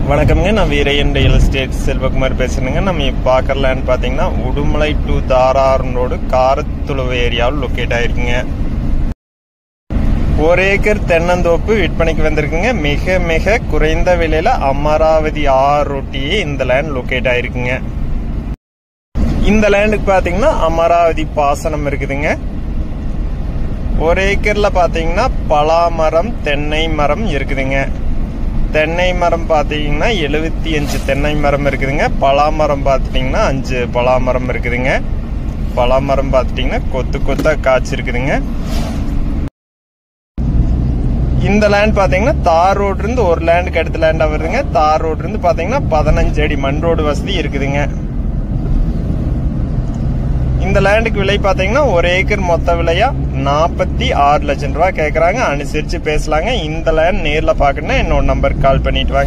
வணக்கம்ங்க. நான் Veeraiyan real estate Selvakumar பேசுறேங்க. நம்ம பார்க்குற லேண்ட் பார்த்தீங்கன்னா உடுமலை டு தாராரம் ரோடு காரத்துளவு ஏரியாவில் லொக்கேட் ஆயிருக்குங்க. 1 ஏக்கர் தென்னந்தோப்பு விற்பனைக்கு வந்திருக்குங்க. மிக மிக குறைந்த விலையில அமராவதி ஆறொட்டியே இந்த லேண்ட் லொக்கேட் ஆயிருக்குங்க. இந்த லேண்டுக்கு பார்த்தீங்கன்னா அமராவதி பாசனம் இருக்குதுங்க. 1 ஏக்கர்ல பார்த்தீங்கன்னா பலாமரம் தென்னை மரம் இருக்குதுங்க. தென்னை மரம் பார்த்தீங்கன்னா 75 தென்னை மரம் இருக்குதுங்க. பலாமரம் பார்த்துட்டிங்கன்னா 5 பலாமரம் இருக்குதுங்க. பலாமரம் பார்த்துட்டிங்கன்னா கொத்து கொத்தா காய்ச்சி இருக்குதுங்க. இந்த லேண்ட் பார்த்தீங்கன்னா தார் ரோடு இருந்து ஒரு லேண்டுக்கு அடுத்த லேண்டா வருதுங்க. தார் ரோடு இருந்து பார்த்தீங்கன்னா 15 அடி மண் ரோடு வசதி இருக்குதுங்க. இந்த லேண்டுக்கு விலை பார்த்தீங்கன்னா 1 ஏக்கர் மொத்த விலையா 46 லட்சம் ரூபாய் கேட்கறாங்க. அனுசரிச்சு பேசலாங்க. இந்த லேண்ட் நேர்ல பாக்கணும்னா என்னோட நம்பருக்கு கால் பண்ணிட்டு வாங்க.